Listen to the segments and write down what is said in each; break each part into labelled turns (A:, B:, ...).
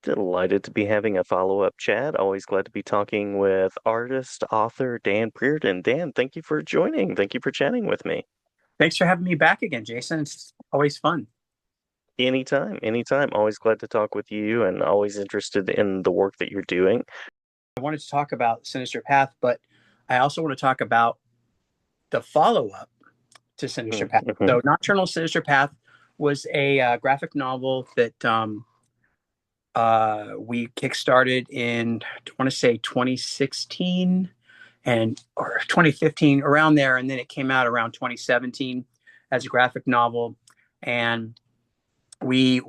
A: Delighted to be having a follow-up chat. Always glad to be talking with artist, author Dan Brereton. Dan, thank you for joining. Thank you for chatting with me.
B: Thanks for having me back again, Jason. It's always fun.
A: Anytime, anytime. Always glad to talk with you and always interested in the work that you're doing.
B: I wanted to talk about Sinister Path, but I also want to talk about the follow up to Sinister Path.
A: Mm-hmm.
B: So, Nocturnal Sinister Path was a graphic novel that we kickstarted in, I want to say 2016 and or 2015, around there. And then it came out around 2017 as a graphic novel. And we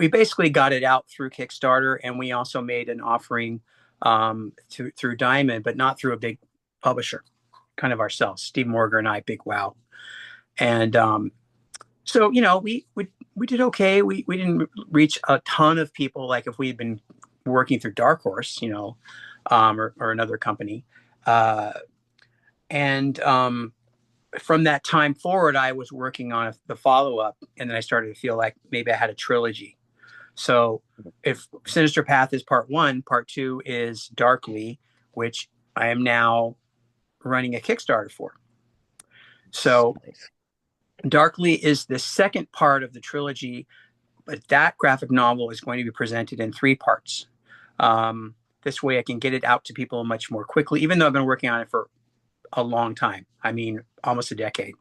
B: basically got it out through Kickstarter, and we also made an offering through Diamond, but not through a big publisher, kind of ourselves. Steve Morgan and I, big wow. And so we did okay. We didn't reach a ton of people like if we had been working through Dark Horse, or another company. Uh, and From that time forward, I was working on the follow up, and then I started to feel like maybe I had a trilogy. So if Sinister Path is part one, part two is Darkly, which I am now running a Kickstarter for. So
A: Nice.
B: Darkly is the second part of the trilogy, but that graphic novel is going to be presented in three parts. This way I can get it out to people much more quickly, even though I've been working on it for a long time. I mean, almost a decade.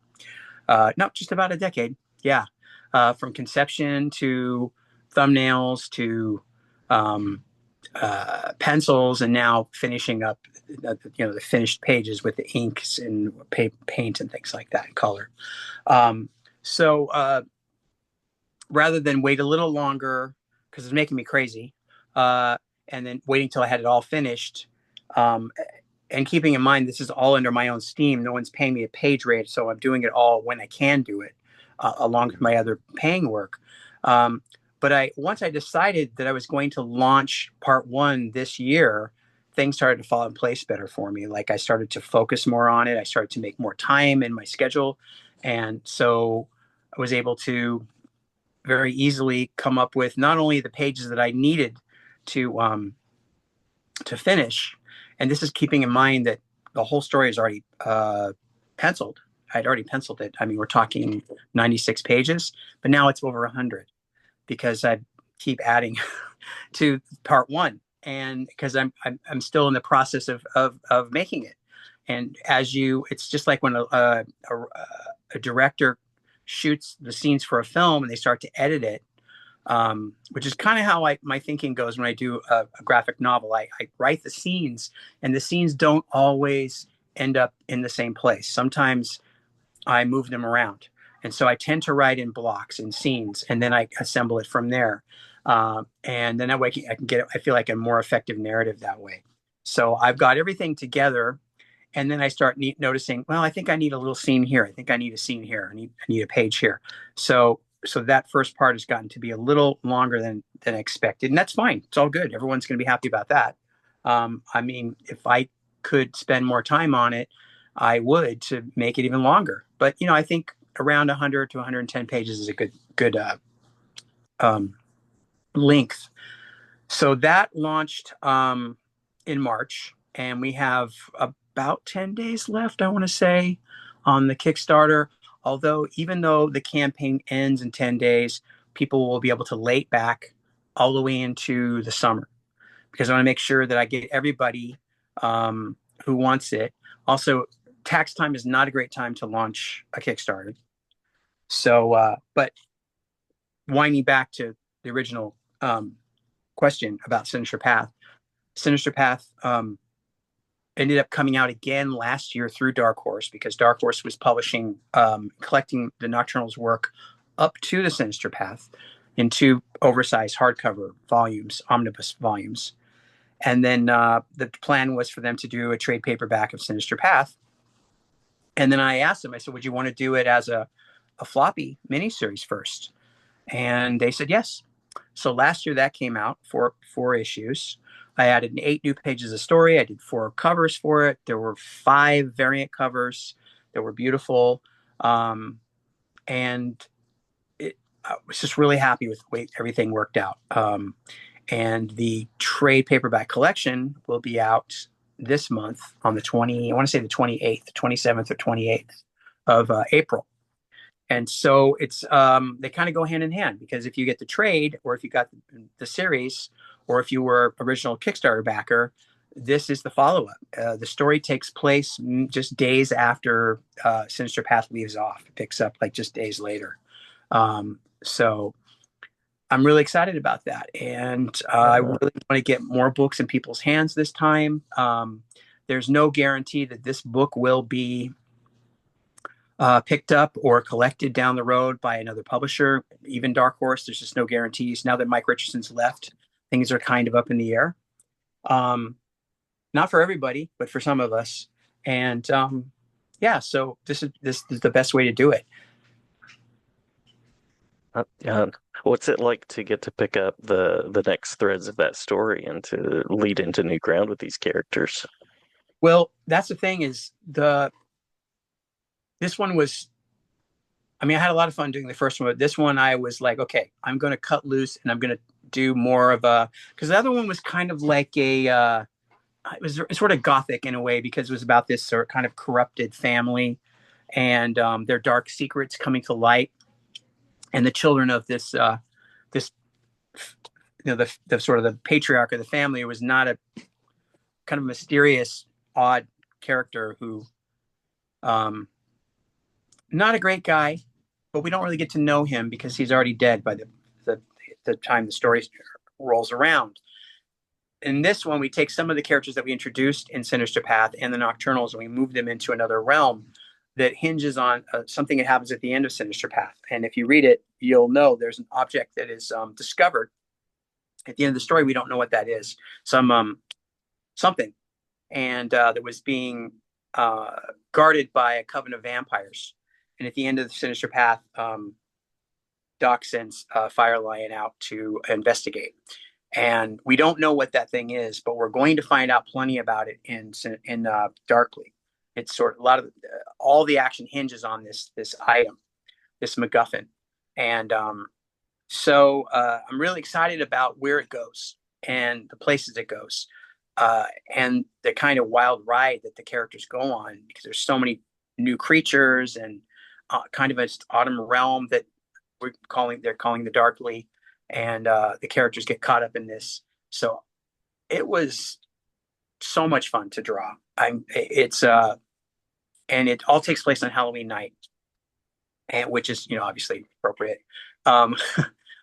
B: No, just about a decade. Yeah. From conception to thumbnails to um, pencils, and now finishing up, the finished pages with the inks and paint and things like that, and color. Um, so rather than wait a little longer, because it's making me crazy, and then waiting till I had it all finished, um, and keeping in mind this is all under my own steam, no one's paying me a page rate, so I'm doing it all when I can do it, along with my other paying work. um, but once I decided that I was going to launch part one this year, things started to fall in place better for me. Like, I started to focus more on it, I started to make more time in my schedule, and so I was able to very easily come up with not only the pages that I needed to finish. And this is keeping in mind that the whole story is already penciled. I'd already penciled it. I mean, we're talking 96 pages, but now it's over 100 because I keep adding to part one, and because I'm still in the process of making it. And it's just like when a director shoots the scenes for a film and they start to edit it, which is kind of how my thinking goes when I do a graphic novel. I write the scenes, and the scenes don't always end up in the same place. Sometimes I move them around. And so I tend to write in blocks and scenes, and then I assemble it from there. And then that way I can I feel like a more effective narrative that way. So I've got everything together, and then I start noticing, well, I think I need a little scene here. I think I need a scene here. I need a page here. So that first part has gotten to be a little longer than expected, and that's fine. It's all good. Everyone's going to be happy about that. I mean, if I could spend more time on it, I would, to make it even longer. But I think around 100 to 110 pages is a good um, length. So that launched in March, and we have about 10 days left, I want to say, on the Kickstarter. Although, even though the campaign ends in 10 days, people will be able to late back all the way into the summer, because I want to make sure that I get everybody who wants it. Also, tax time is not a great time to launch a Kickstarter. So, but winding back to the original question about Sinister Path, Sinister Path ended up coming out again last year through Dark Horse, because Dark Horse was publishing, collecting the Nocturnals work up to the Sinister Path in two oversized hardcover volumes, omnibus volumes. And then the plan was for them to do a trade paperback of Sinister Path. And then I asked them, I said, would you want to do it as a floppy miniseries first? And they said yes. So last year that came out for four issues. I added 8 new pages of story. I did 4 covers for it. There were 5 variant covers that were beautiful. And I was just really happy with the way everything worked out. And the trade paperback collection will be out this month on the 20, I want to say the 28th, 27th or 28th of April. And so it's they kind of go hand in hand, because if you get the trade, or if you got the series, or if you were original Kickstarter backer, this is the follow up. The story takes place just days after Sinister Path leaves off. It picks up like just days later. So I'm really excited about that, and I
A: Uh,
B: really want to get more books in people's hands this time. There's no guarantee that this book will be picked up or collected down the road by another publisher, even Dark Horse. There's just no guarantees. Now that Mike Richardson's left, things are kind of up in the air. Um, Not for everybody, but for some of us. And yeah, so this is the best way to do it.
A: uh, what's it like to get to pick up the next threads of that story and to lead into new ground with these characters?
B: Well, that's the thing is the this one was. I mean, I had a lot of fun doing the first one, but this one I was like, okay, I'm going to cut loose and I'm going to do more of a, because the other one was kind of like it was sort of gothic in a way, because it was about this sort of kind of corrupted family and their dark secrets coming to light, and the children of this the sort of the patriarch of the family was not a kind of mysterious, odd character who um, not a great guy, but we don't really get to know him because he's already dead by the, the time the story rolls around. In this one, we take some of the characters that we introduced in Sinister Path and the Nocturnals, and we move them into another realm that hinges on something that happens at the end of Sinister Path. And if you read it, you'll know there's an object that is discovered at the end of the story. We don't know what that is. Something, and that was being uh, guarded by a coven of vampires. And at the end of the Sinister Path, Doc sends Fire Lion out to investigate. And we don't know what that thing is, but we're going to find out plenty about it in Darkly. It's sort of a lot of all the action hinges on this item, this MacGuffin, and I'm really excited about where it goes and the places it goes, and the kind of wild ride that the characters go on, because there's so many new creatures and kind of an autumn realm that they're calling the Darkly, and the characters get caught up in this. So it was so much fun to draw. I'm it's And it all takes place on Halloween night, and which is obviously appropriate. Um,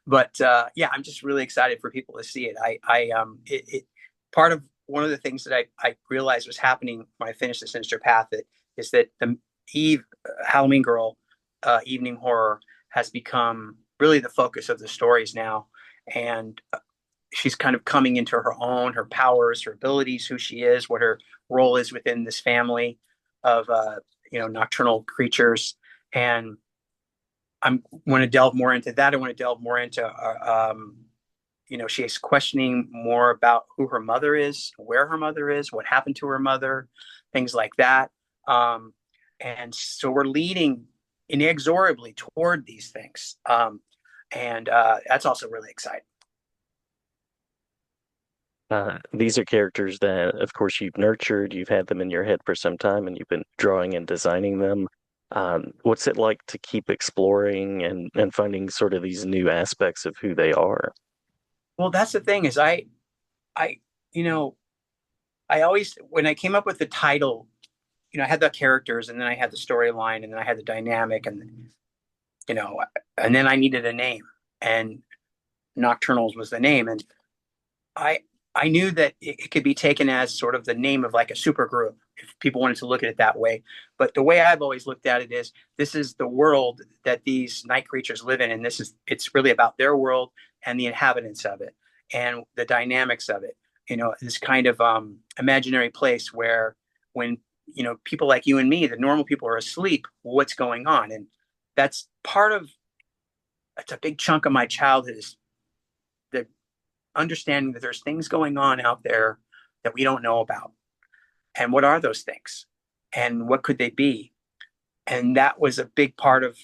B: but yeah, I'm just really excited for people to see it. It part of one of the things that I realized was happening when I finished the Sinister Path is that the Eve Halloween Girl evening horror has become really the focus of the stories now, and she's kind of coming into her own, her powers, her abilities, who she is, what her role is within this family of nocturnal creatures. And I want to delve more into that. I want to delve more into she's questioning more about who her mother is, where her mother is, what happened to her mother, things like that. And so we're leading inexorably toward these things. And that's also really exciting.
A: These are characters that, of course, you've nurtured, you've had them in your head for some time, and you've been drawing and designing them. What's it like to keep exploring and finding sort of these new aspects of who they are?
B: Well, that's the thing is I, you know, I always, when I came up with the title, I had the characters, and then I had the storyline, and then I had the dynamic, you know, and then I needed a name, and Nocturnals was the name. And I I knew that it could be taken as sort of the name of like a super group if people wanted to look at it that way. But the way I've always looked at it is this is the world that these night creatures live in, and it's really about their world and the inhabitants of it and the dynamics of it. This kind of imaginary place where when people like you and me, the normal people, are asleep, what's going on? And that's part of it's a big chunk of my childhood is the understanding that there's things going on out there that we don't know about. And what are those things? And what could they be? And that was a big part of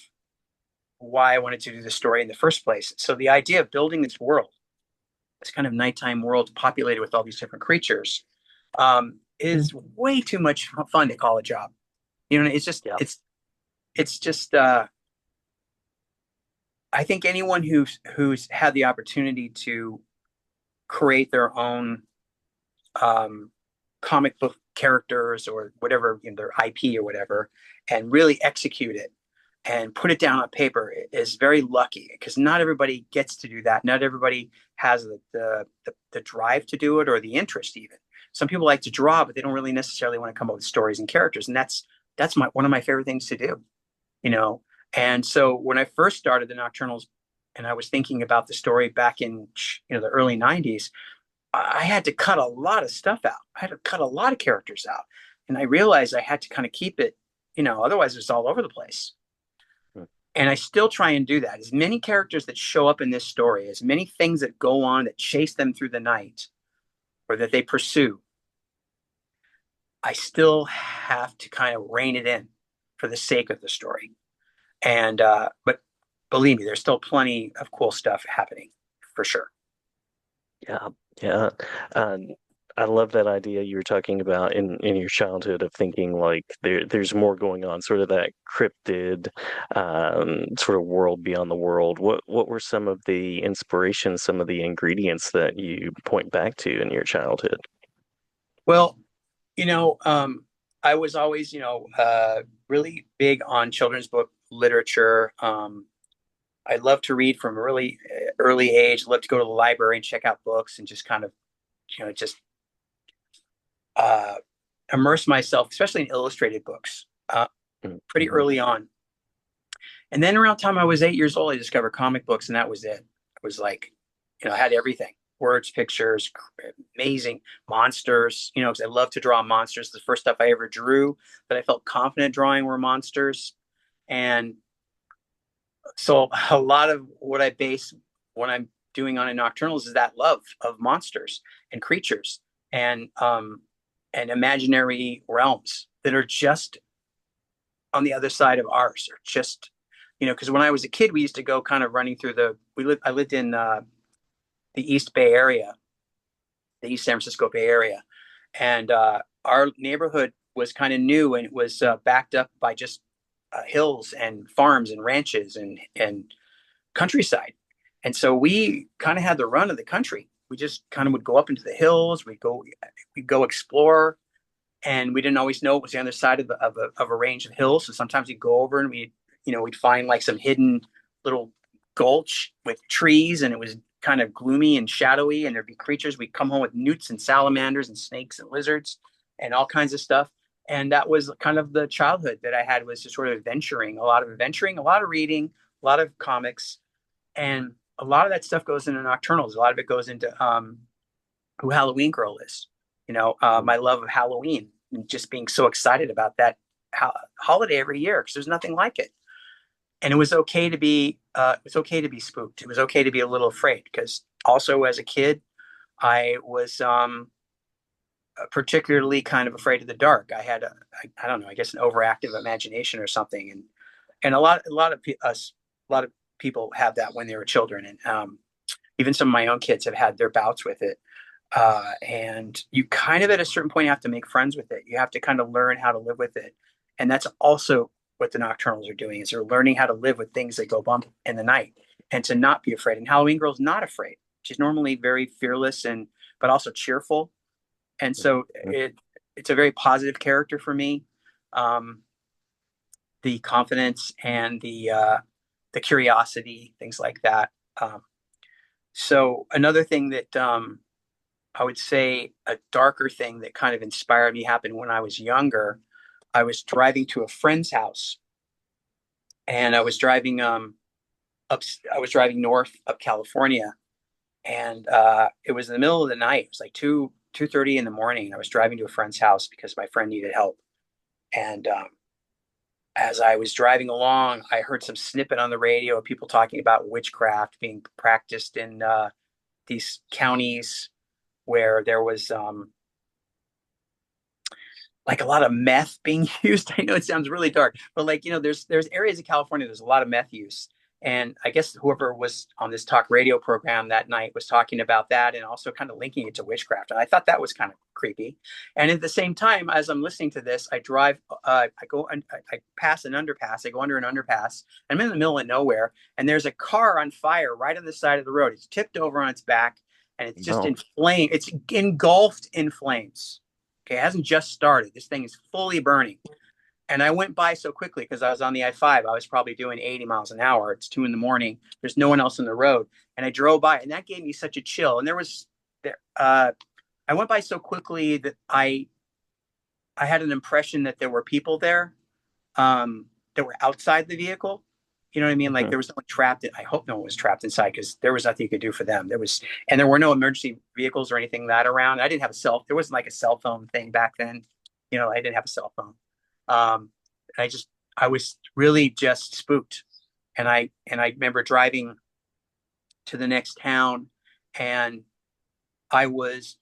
B: why I wanted to do the story in the first place. So the idea of building this world this kind of nighttime world populated with all these different creatures, is way too much fun to call a job. You know,
A: Yeah.
B: it's just I think anyone who's had the opportunity to create their own um, comic book characters or whatever, you know, their IP or whatever, and really execute it and put it down on paper is very lucky, because not everybody gets to do that. Not everybody has the drive to do it or the interest even. Some people like to draw, but they don't really necessarily want to come up with stories and characters, and that's my one of my favorite things to do, you know. And so when I first started the Nocturnals, and I was thinking about the story back in, you know, the early '90s, I had to cut a lot of stuff out. I had to cut a lot of characters out. And I realized I had to kind of keep it, you know, otherwise it's all over the place. And I still try and do that. As many characters that show up in this story, as many things that go on that chase them through the night or that they pursue, I still have to kind of rein it in for the sake of the story. And, but believe me, there's still plenty of cool stuff happening for sure.
A: Yeah, yeah. Um, I love that idea you were talking about in your childhood of thinking like there's more going on, sort of that cryptid sort of world beyond the world. What were some of the inspirations, some of the ingredients that you point back to in your childhood?
B: Well, you know, I was always, you know, really big on children's book literature. I love to read from a really early age. Love to go to the library and check out books and just kind of, you know, just uh, immerse myself, especially in illustrated books, pretty
A: Mm-hmm.
B: early on. And then around the time I was 8 years old, I discovered comic books, and that was it. It was like, you know, I had everything: words, pictures, amazing monsters. You know, because I love to draw monsters. The first stuff I ever drew that I felt confident drawing were monsters, and so a lot of what I base what I'm doing on in Nocturnals is that love of monsters and creatures and imaginary realms that are just on the other side of ours, or just, you know, because when I was a kid, we used to go kind of running through the we lived I lived in the East Bay area, the East San Francisco Bay Area, and our neighborhood was kind of new, and it was backed up by just hills and farms and ranches and countryside. And so we kind of had the run of the country. We just kind of would go up into the hills. We'd go explore, and we didn't always know what was the other side of a range of hills. So sometimes we'd go over and we'd find like some hidden little gulch with trees, and it was kind of gloomy and shadowy, and there'd be creatures. We'd come home with newts and salamanders and snakes and lizards and all kinds of stuff. And that was kind of the childhood that I had, was just sort of adventuring, a lot of reading, a lot of comics, and a lot of that stuff goes into Nocturnals. A lot of it goes into who Halloween Girl is. You know, my love of Halloween, and just being so excited about that holiday every year, because there's nothing like it. And it was okay to be spooked. It was okay to be a little afraid, because also as a kid, I was particularly kind of afraid of the dark. I don't know, I guess an overactive imagination or something, and a lot of people have that when they were children, and even some of my own kids have had their bouts with it. And you kind of at a certain point have to make friends with it. You have to kind of learn how to live with it, and that's also what the Nocturnals are doing, is they're learning how to live with things that go bump in the night, and to not be afraid. And Halloween Girl's not afraid. She's normally very fearless and but also cheerful, and so it's a very positive character for me. Um, the confidence and the curiosity, things like that. So another thing that I would say, a darker thing that kind of inspired me, happened when I was younger. I was driving to a friend's house, and I was driving north up California, and it was in the middle of the night. It was like 2:30 in the morning, and I was driving to a friend's house because my friend needed help. And as I was driving along, I heard some snippet on the radio of people talking about witchcraft being practiced in these counties where there was like a lot of meth being used. I know it sounds really dark, but like, you know, there's areas of California, there's a lot of meth use. And I guess whoever was on this talk radio program that night was talking about that and also kind of linking it to witchcraft. And I thought that was kind of creepy. And at the same time, as I'm listening to this, I drive, I pass an underpass, I go under an underpass. I'm in the middle of nowhere, and there's a car on fire right on the side of the road. It's tipped over on its back, and it's just
A: No.
B: in flame. It's engulfed in flames. Okay, it hasn't just started. This thing is fully burning. And I went by so quickly because I was on the I-5. I was probably doing 80 miles an hour. It's 2 a.m. There's no one else on the road. And I drove by, and that gave me such a chill. And I went by so quickly that I had an impression that there were people there that were outside the vehicle. You know what I mean? Like
A: Hmm.
B: there was no one trapped. I hope no one was trapped inside because there was nothing you could do for them. And there were no emergency vehicles or anything that around. I didn't have there wasn't like a cell phone thing back then. I didn't have a cell phone. Um, I just, I was really just spooked. And I remember driving to the next town, and I was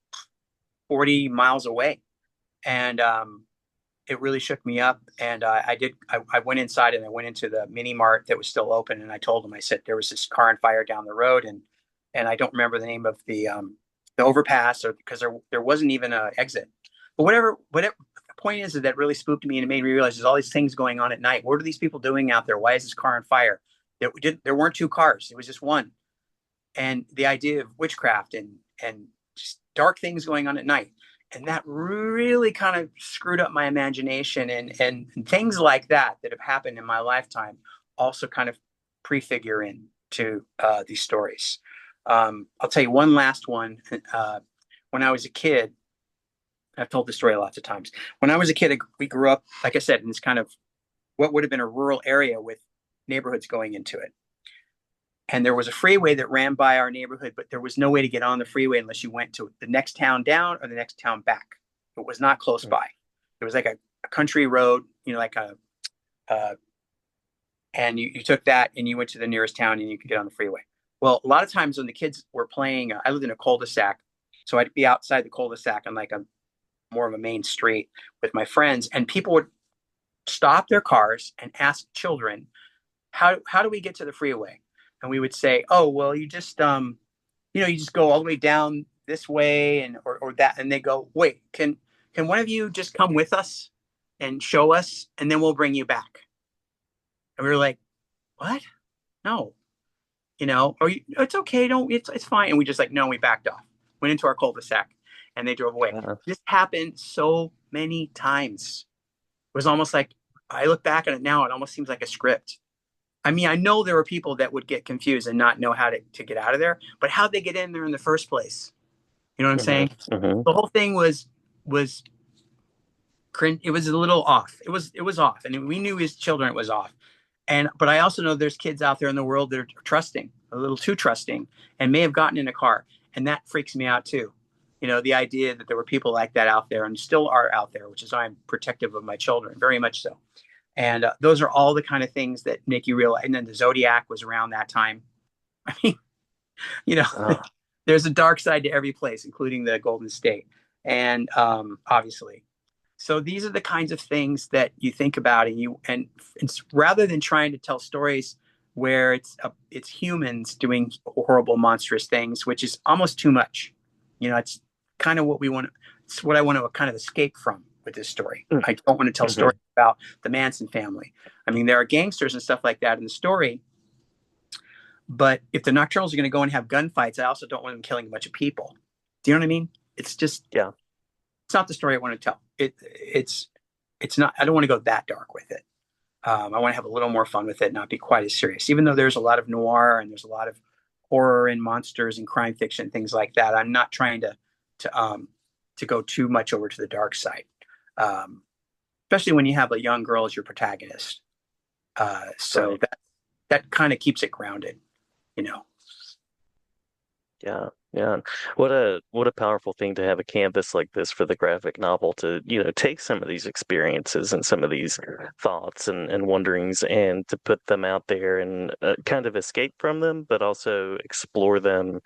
B: 40 miles away. And it really shook me up. And I went inside, and I went into the mini mart that was still open. And I told them, I said, there was this car on fire down the road. And I don't remember the name of the overpass, or because there wasn't even an exit. But whatever the point is that really spooked me, and it made me realize there's all these things going on at night. What are these people doing out there? Why is this car on fire? There weren't two cars. It was just one. And the idea of witchcraft and just dark things going on at night. And that really kind of screwed up my imagination, and things like that have happened in my lifetime also kind of prefigure into these stories. I'll tell you one last one. When I was a kid, I've told this story lots of times. When I was a kid, we grew up, like I said, in this kind of what would have been a rural area with neighborhoods going into it. And there was a freeway that ran by our neighborhood, but there was no way to get on the freeway unless you went to the next town down or the next town back. It was not close by. It was like a country road, like uh, and you took that and you went to the nearest town and you could get on the freeway. Well, a lot of times when the kids were playing, I lived in a cul-de-sac, so I'd be outside the cul-de-sac on like a more of a main street with my friends, and people would stop their cars and ask children, how do we get to the freeway? And we would say, oh, well, you just go all the way down this way or that. And they go, wait, can one of you just come with us and show us, and then we'll bring you back? And we were like, what? No, it's okay. Don't, it's fine. And we just like, no, we backed off, went into our cul-de-sac, and they drove away.
A: Uh,
B: This happened so many times. It was almost like, I look back on it now, it almost seems like a script. I mean, I know there were people that would get confused and not know how to get out of there, but how'd they get in there in the first place? You know what I'm
A: hmm
B: saying?
A: hmm
B: The whole thing was cringe. It was a little off. It was off, and we knew as children it was off. But I also know there's kids out there in the world that are trusting, a little too trusting, and may have gotten in a car, and that freaks me out too. The idea that there were people like that out there and still are out there, which is why I'm protective of my children, very much so. And those are all the kind of things that make you realize. And then the Zodiac was around that time. I mean, you know,
A: uh,
B: there's a dark side to every place, including the Golden State, and obviously. So these are the kinds of things that you think about, and it's rather than trying to tell stories where it's humans doing horrible, monstrous things, which is almost too much. It's kind of what we want. It's what I want to kind of escape from with this story. I don't want to tell
A: hmm
B: stories about the Manson family. I mean, there are gangsters and stuff like that in the story, but if the Nocturnals are going to go and have gunfights, I also don't want them killing a bunch of people. Do you know what I mean? It's just
A: Yeah.
B: it's not the story I want to tell. It's not. I don't want to go that dark with it. I want to have a little more fun with it, not be quite as serious. Even though there's a lot of noir and there's a lot of horror and monsters and crime fiction, things like that, I'm not trying to go too much over to the dark side, um, especially when you have a young girl as your protagonist. So
A: Right.
B: that kind of keeps it grounded, you know.
A: Yeah. Yeah. What a powerful thing to have a canvas like this for the graphic novel to, take some of these experiences and some of these thoughts and wonderings and to put them out there and kind of escape from them, but also explore them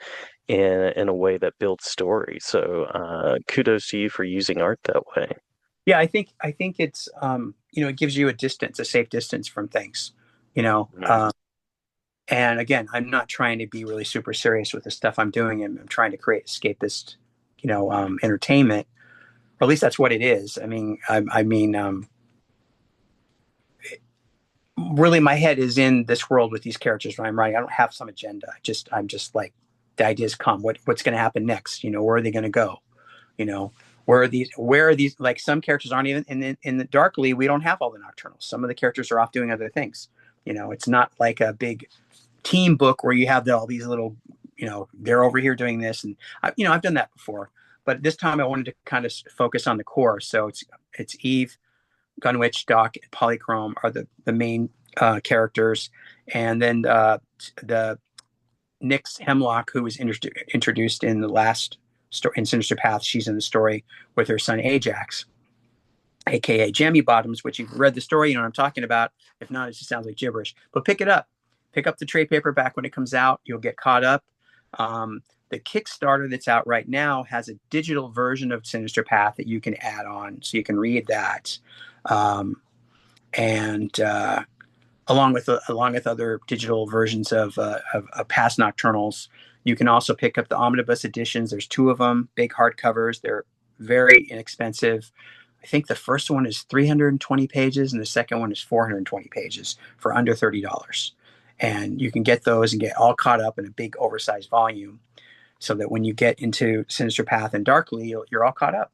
A: in a way that builds story. So kudos to you for using art that way.
B: Yeah, I think it gives you a safe distance from things, you know.
A: Mhm.
B: And again, I'm not trying to be really super serious with the stuff I'm doing. I'm trying to create escapist, entertainment, or at least that's what it is. Really, my head is in this world with these characters when I'm writing. I don't have some agenda. I'm just like, the ideas come. What's going to happen next? Where are they going to go? You know, where are these? Like, some characters aren't even in the Darkly. We don't have all the Nocturnals. Some of the characters are off doing other things. It's not like a big team book where you have all these little, they're over here doing this, and I've done that before. But this time I wanted to kind of focus on the core. So it's Eve, Gunwitch, Doc, and Polychrome are the main characters, and then the Nyx Hemlock, who was introduced in the last story in Sinister Path. She's in the story with her son Ajax, aka Jammy Bottoms, which you've read the story, you know what I'm talking about. If not, it just sounds like gibberish. But pick it up. Pick up the trade paperback when it comes out. You'll get caught up. The Kickstarter that's out right now has a digital version of Sinister Path that you can add on, so you can read that. And along with other digital versions of past Nocturnals, you can also pick up the omnibus editions. There's two of them, big hardcovers. They're very inexpensive. I think the first one is 320 pages and the second one is 420 pages for under $30. And you can get those and get all caught up in a big oversized volume, so that when you get into Sinister Path and Darkly, you're all caught up.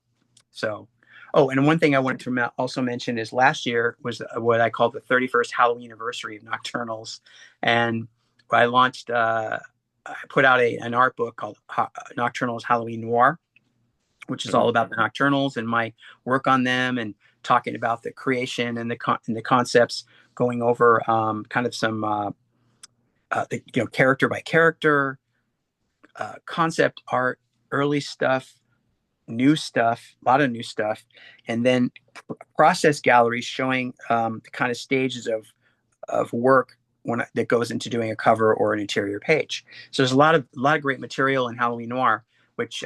B: So, oh, and one thing I wanted to also mention is last year was what I call the 31st Halloween anniversary of Nocturnals. And I put out an art book called Nocturnals Halloween Noir, which is all about the Nocturnals and my work on them, and talking about the creation and the concepts, going over kind of some character by character, concept art, early stuff, new stuff, a lot of new stuff, and then process galleries showing the kind of stages of work that goes into doing a cover or an interior page. So there's a lot of great material in Halloween Noir, which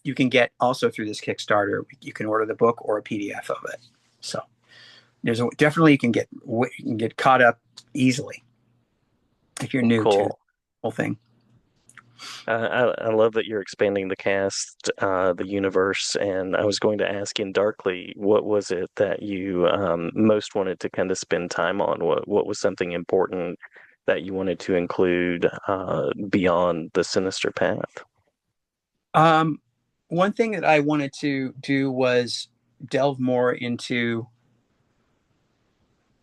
B: you can get also through this Kickstarter. You can order the book or a PDF of it. So definitely you can get caught up easily if you're new to the
A: Cool.
B: whole thing.
A: I love that you're expanding the cast, the universe, and I was going to ask, in Darkly, what was it that you most wanted to kind of spend time on? What was something important that you wanted to include beyond the Sinister Path?
B: One thing that I wanted to do was delve more into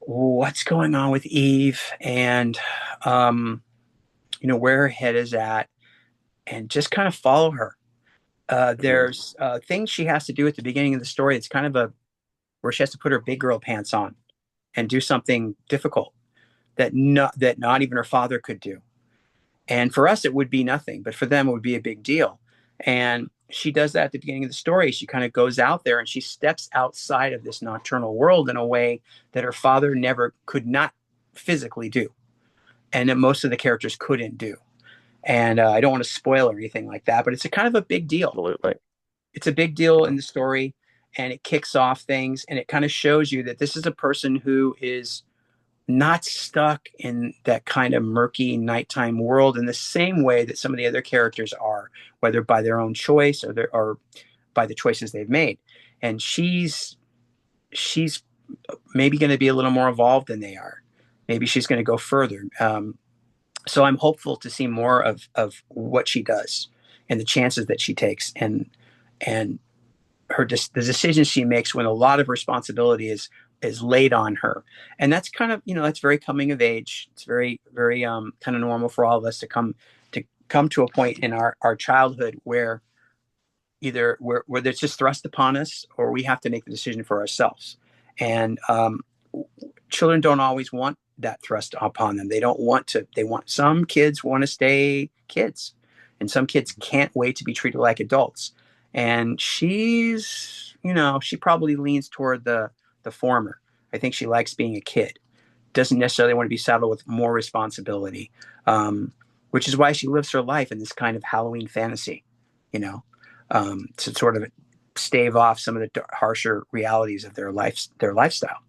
B: what's going on with Eve, and where her head is at, and just kind of follow her. There's things she has to do at the beginning of the story. It's kind of where she has to put her big girl pants on and do something difficult that not even her father could do. And for us, it would be nothing, but for them, it would be a big deal. And she does that at the beginning of the story. She kind of goes out there and she steps outside of this nocturnal world in a way that her father never could not physically do, and that most of the characters couldn't do. And I don't want to spoil or anything like that, but it's a kind of a big deal.
A: Absolutely.
B: It's a big deal in the story, and it kicks off things, and it kind of shows you that this is a person who is not stuck in that kind of murky nighttime world in the same way that some of the other characters are, whether by their own choice or by the choices they've made. And she's maybe going to be a little more evolved than they are. Maybe she's going to go further. So I'm hopeful to see more of what she does and the chances that she takes, and the decisions she makes when a lot of responsibility is laid on her. And that's kind of, that's very coming of age. It's very, very kind of normal for all of us to come to a point in our childhood where either where it's just thrust upon us, or we have to make the decision for ourselves. And children don't always want that thrust upon them. Some kids want to stay kids, and some kids can't wait to be treated like adults. And she probably leans toward the former. I think she likes being a kid, doesn't necessarily want to be saddled with more responsibility, which is why she lives her life in this kind of Halloween fantasy, to sort of stave off some of the harsher realities of their lifestyle.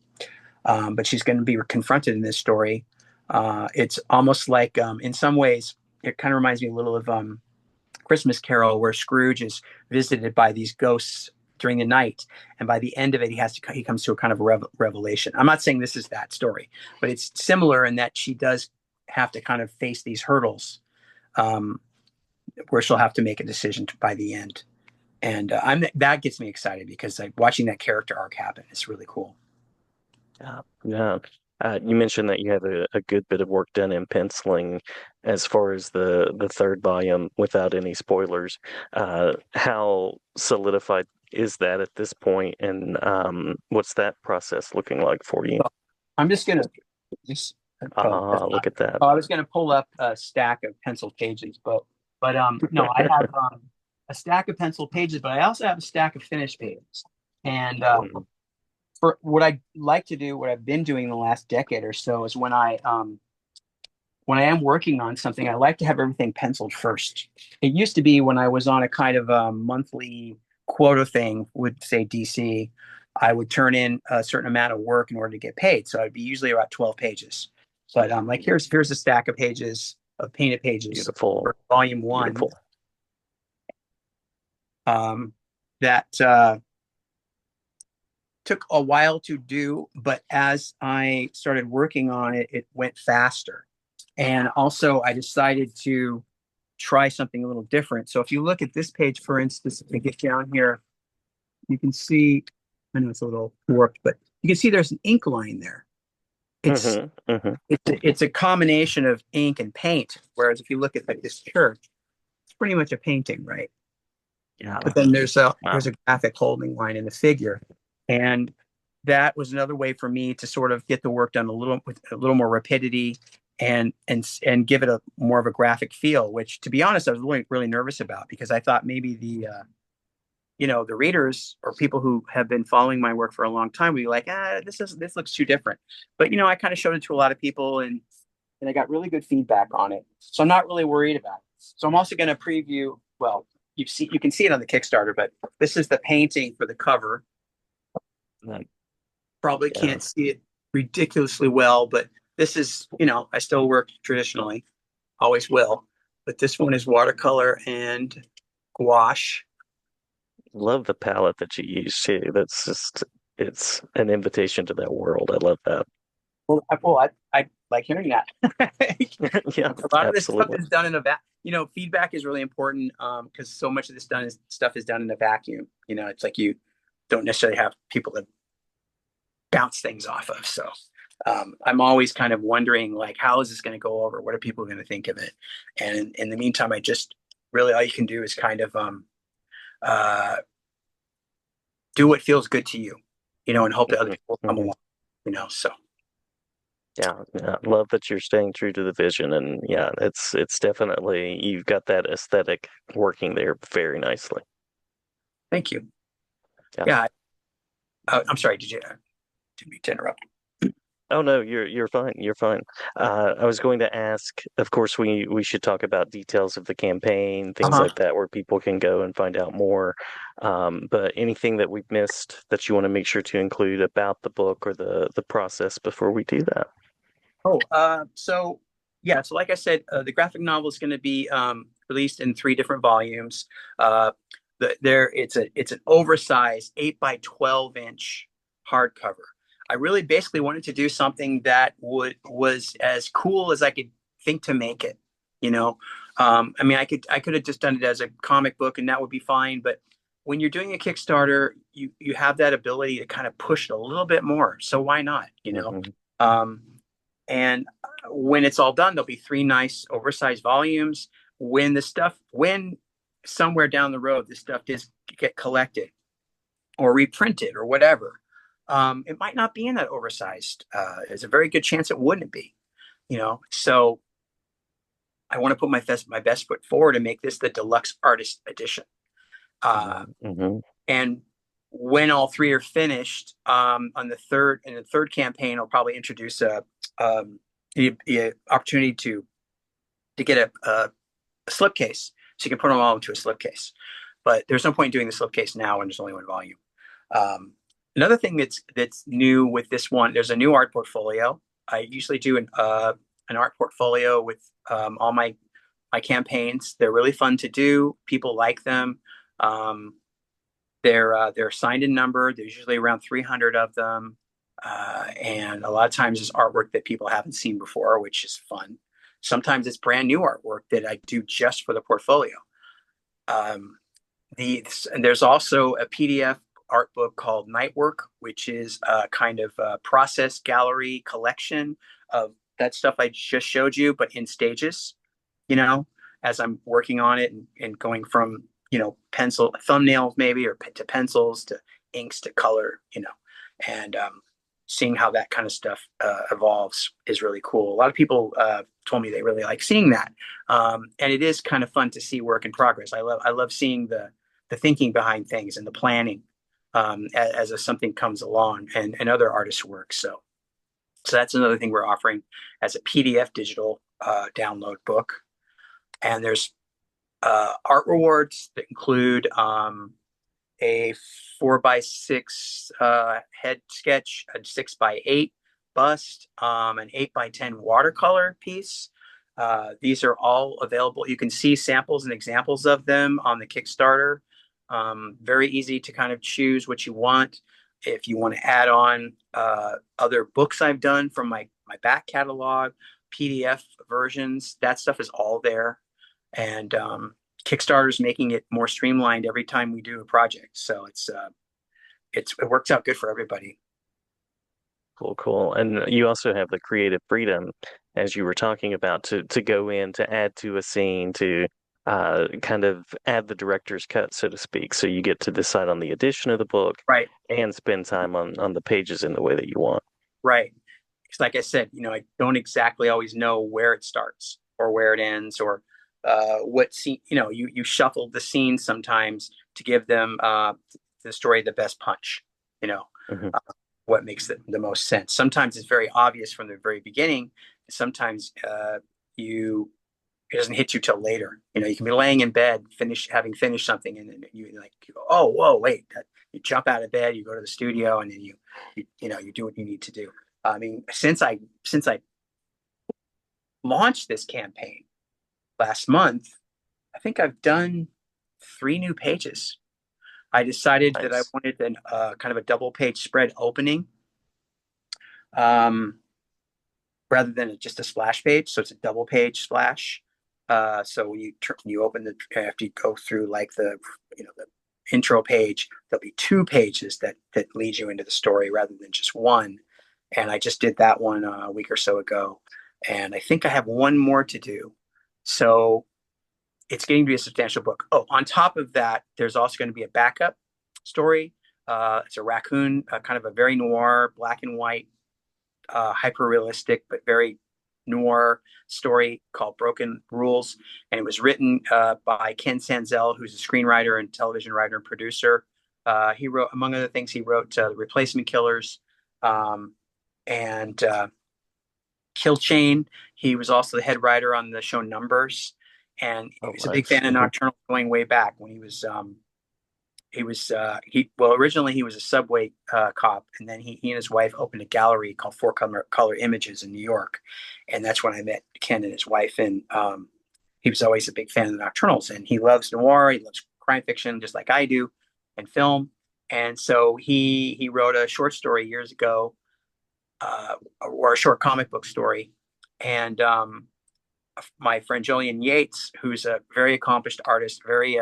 B: But she's going to be confronted in this story It's almost like, in some ways, it kind of reminds me a little of Christmas Carol, where Scrooge is visited by these ghosts during the night, and by the end of it, he comes to a kind of revelation. I'm not saying this is that story, but it's similar in that she does have to kind of face these hurdles, um, where she'll have to make a decision by the end. And that gets me excited because like watching that character arc happen is really cool.
A: Yeah, yeah. You mentioned that you had a good bit of work done in penciling as far as the third volume without any spoilers. How solidified is that at this point, and what's that process looking like for you?
B: So I'm just gonna just
A: Ah, look at that.
B: I was gonna pull up a stack of pencil pages, but no, I have a stack of pencil pages, but I also have a stack of finished pages. And
A: Mm,
B: for what I like to do, what I've been doing the last decade or so is when I am working on something, I like to have everything penciled first. It used to be when I was on a kind of a monthly quota thing with, say, DC, I would turn in a certain amount of work in order to get paid. So it'd be usually about 12 pages. But like here's a stack of pages of painted pages
A: beautiful,
B: for volume one,
A: beautiful.
B: that took a while to do, but as I started working on it, it went faster. And also, I decided to try something a little different. So if you look at this page, for instance, if we get down here, you can see, I know it's a little warped, but you can see there's an ink line there. It's
A: Hmm. Hmm.
B: it's a combination of ink and paint. Whereas if you look at like this church, it's pretty much a painting, right?
A: Yeah.
B: But then
A: Wow.
B: there's a graphic holding line in the figure, and that was another way for me to sort of get the work done a little with a little more rapidity, and give it a more of a graphic feel. Which, to be honest, I was really nervous about because I thought maybe the readers or people who have been following my work for a long time would be like, this looks too different. But I kind of showed it to a lot of people, and I got really good feedback on it. So I'm not really worried about it. So I'm also going to preview. Well, you can see it on the Kickstarter, but this is the painting for the cover.
A: Like,
B: Probably
A: yeah.
B: can't see it ridiculously well, but this is, I still work traditionally, always will. But this one is watercolor and gouache.
A: Love the palette that you use too. That's just, it's an invitation to that world. I love that.
B: Well, I like hearing that.
A: Yeah,
B: A lot of this stuff
A: absolutely.
B: is done in a feedback is really important, because so much of this stuff is done in a vacuum. It's like you don't necessarily have people to bounce things off of. So I'm always kind of wondering, like, how is this going to go over? What are people going to think of it? And in the meantime, I just really all you can do is kind of uh, do what feels good to you, and hope that other
A: Hmm.
B: people come
A: Hmm.
B: along. So
A: Yeah, yeah. Love that you're staying true to the vision, and yeah, it's definitely you've got that aesthetic working there very nicely.
B: thank you.
A: Yeah.
B: Yeah, I'm sorry. Didn't mean to interrupt.
A: Oh no, you're fine. You're fine. I was going to ask, of course, we should talk about details of the campaign, things
B: Uh-huh.
A: like that, where people can go and find out more. But anything that we've missed that you want to make sure to include about the book or the process before we do that?
B: Oh, so yeah, so like I said, the graphic novel is going to be released in three different volumes. Uh, it's an oversized 8 by 12 inch hardcover. I really basically wanted to do something that was as cool as I could think to make it. You know, I mean, I could have just done it as a comic book, and that would be fine. But when you're doing a Kickstarter, you have that ability to kind of push it a little bit more. So why not?
A: Hmm.
B: Um, and when it's all done, there'll be three nice oversized volumes. When somewhere down the road this stuff does get collected or reprinted or whatever, it might not be in that oversized. There's a very good chance it wouldn't be. So I want to put my best foot forward and make this the deluxe artist edition. Uh,
A: Hmm. Hmm.
B: and when all three are finished, in the third campaign, I'll probably introduce a opportunity to get a slipcase, so you can put them all into a slipcase. But there's no point doing the slipcase now when there's only one volume. Um, Another thing that's new with this one, there's a new art portfolio. I usually do an art portfolio with all my campaigns. They're really fun to do. People like them. Um, they're signed and numbered. There's usually around 300 of them, and a lot of times it's artwork that people haven't seen before, which is fun. Sometimes it's brand new artwork that I do just for the portfolio. Um, and there's also a PDF art book called Nightwork, which is a kind of a process gallery collection of that stuff I just showed you, but in stages, you know, as I'm working on it and going from, pencil thumbnails maybe or to pencils to inks to color, and seeing how that kind of stuff evolves is really cool. A lot of people told me they really like seeing that. And it is kind of fun to see work in progress. I love seeing the thinking behind things and the planning as something comes along and other artists' work. So that's another thing we're offering as a PDF digital download book. And there's art rewards that include a 4x6 head sketch, a 6x8 bust, an 8x10 watercolor piece. These are all available. You can see samples and examples of them on the Kickstarter. Very easy to kind of choose what you want. If you want to add on other books I've done from my back catalog, PDF versions, that stuff is all there. And Kickstarter's making it more streamlined every time we do a project. So it works out good for everybody.
A: Cool, cool. And you also have the creative freedom, as you were talking about, to go in to add to a scene, to kind of add the director's cut, so to speak. So you get to decide on the addition of the book
B: Right,
A: and spend time on the pages in the way that you want.
B: right. Because like I said, I don't exactly always know where it starts or where it ends or what scene. You shuffle the scenes sometimes to give them the story the best punch. You know,
A: Hmm.
B: uh, what makes the most sense. Sometimes it's very obvious from the very beginning. Sometimes you it doesn't hit you till later. You can be laying in bed, having finished something, and then you go, oh, whoa, wait. You jump out of bed, you go to the studio, and then you do what you need to do. I mean, since I launched this campaign last month, I think I've done 3 new pages. I decided that I
A: Nice.
B: wanted an kind of a double page spread opening, um, rather than just a splash page. So it's a double page splash. So when you open after you go through like the intro page, there'll be 2 pages that lead you into the story rather than just one. And I just did that one a week or so ago, and I think I have one more to do. So it's getting to be a substantial book. Oh, on top of that, there's also going to be a backup story. It's a raccoon, kind of a very noir, black and white, hyper realistic, but very noir story called Broken Rules. And it was written by Ken Sanzel, who's a screenwriter and television writer and producer. He wrote, among other things, he wrote The Replacement Killers um, and Kill Chain. He was also the head writer on the show Numbers. And he
A: Oh,
B: was a big
A: nice.
B: fan of
A: Hmm.
B: Nocturnal going way back when he originally he was a subway cop, and then he and his wife opened a gallery called Four Color Images in New York, and that's when I met Ken and his wife. And he was always a big fan of the Nocturnals, and he loves noir, he loves crime fiction just like I do, and film. And so he wrote a short story years ago, or a short comic book story, and my friend Jillian Yates, who's a very accomplished artist, very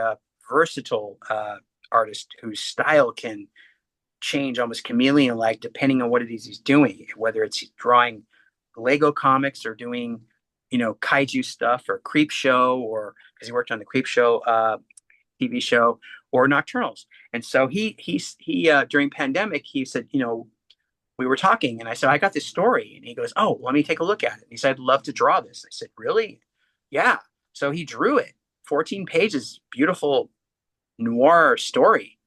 B: versatile artist whose style can change almost chameleon like depending on what it is he's doing, whether it's drawing Lego comics or doing, kaiju stuff or Creep Show, or because he worked on the Creep Show TV show, or Nocturnals. And so he during pandemic, he said, we were talking and I said, I got this story. And he goes, oh, let me take a look at it. And he said, I'd love to draw this. I said, really? Yeah. So he drew it, 14 pages, beautiful noir story.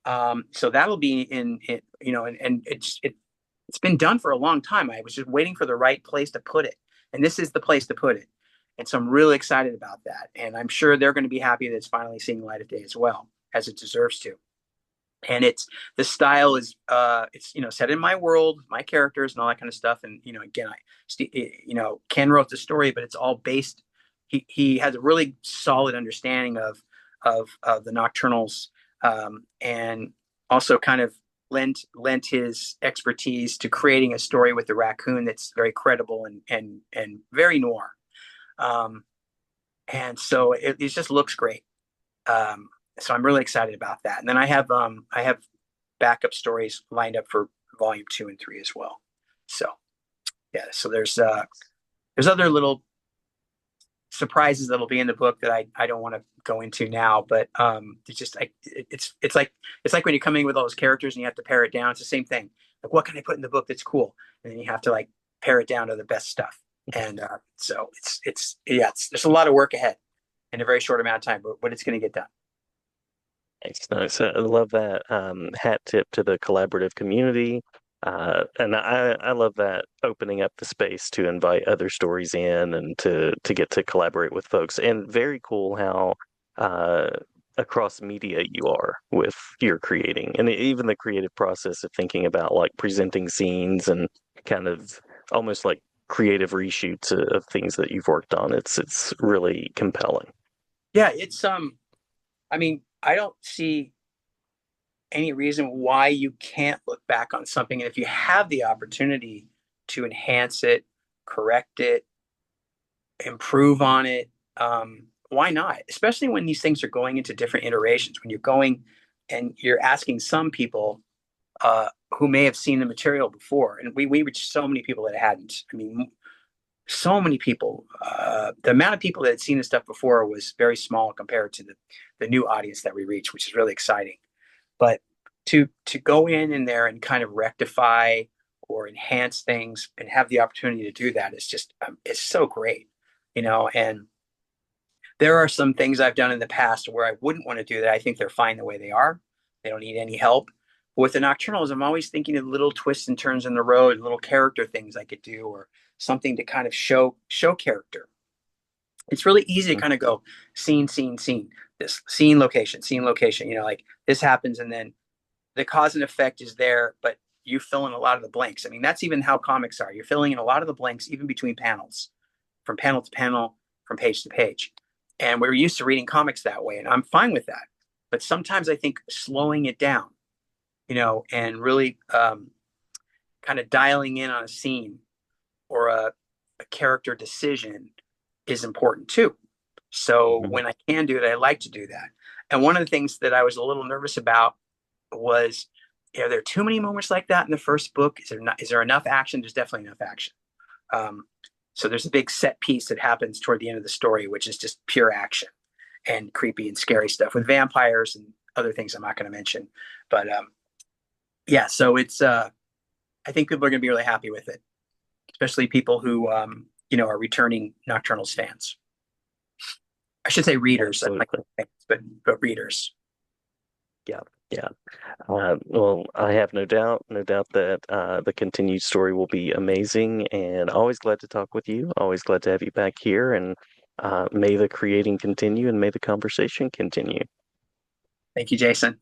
B: So that'll be in it, and it's been done for a long time. I was just waiting for the right place to put it, and this is the place to put it. And so I'm really excited about that, and I'm sure they're going to be happy that it's finally seeing light of day as well as it deserves to. And it's the style is it's set in my world, my characters, and all that kind of stuff. And again, Ken wrote the story, but it's all based. He has a really solid understanding of the Nocturnals, and also kind of lent his expertise to creating a story with the raccoon that's very credible and very noir. Um, and so it just looks great. So I'm really excited about that. And then I have backup stories lined up for volume 2 and 3 as well. So yeah, so there's other little surprises that'll be in the book that I don't want to go into now, but it's like when you're coming with all those characters and you have to pare it down. It's the same thing. Like, what can I put in the book that's cool? And then you have to like pare it down to the best stuff. And so it's there's a lot of work ahead in a very short amount of time, but it's going to get done.
A: Thanks. No, so I love that hat tip to the collaborative community. And I love that opening up the space to invite other stories in and to get to collaborate with folks. And very cool how uh, across media you are with your creating, and even the creative process of thinking about like presenting scenes and kind of almost like creative reshoots of things that you've worked on. It's really compelling.
B: Yeah, it's I mean, I don't see any reason why you can't look back on something. And if you have the opportunity to enhance it, correct it, improve on it, why not? Especially when these things are going into different iterations, when you're going and you're asking some people who may have seen the material before. And we reached so many people that hadn't. I mean, so many people. The amount of people that had seen this stuff before was very small compared to the new audience that we reach, which is really exciting. But to go in there and kind of rectify or enhance things and have the opportunity to do that is just it's so great, and there are some things I've done in the past where I wouldn't want to do that. I think they're fine the way they are. They don't need any help. But with the Nocturnals, I'm always thinking of little twists and turns in the road, little character things I could do, or something to kind of show character. It's really easy to kind of go scene, scene, scene, this scene, location. Like this happens, and then the cause and effect is there, but you fill in a lot of the blanks. I mean, that's even how comics are. You're filling in a lot of the blanks, even between panels, from panel to panel, from page to page. And we're used to reading comics that way, and I'm fine with that. But sometimes I think slowing it down, and really kind of dialing in on a scene or a character decision is important too. So
A: Mhm.
B: when I can do it, I like to do that. And one of the things that I was a little nervous about was, are there too many moments like that in the first book? Is there enough action? There's definitely enough action. Um, so there's a big set piece that happens toward the end of the story, which is just pure action and creepy and scary stuff with vampires and other things I'm not going to mention. But yeah, so it's I think people are going to be really happy with it, especially people who are returning Nocturnals fans. I should say readers,
A: Absolutely.
B: but readers.
A: Yeah. Yeah. Well, I have no doubt that the continued story will be amazing, and always glad to talk with you. Always glad to have you back here, and may the creating continue, and may the conversation continue.
B: Thank you, Jason.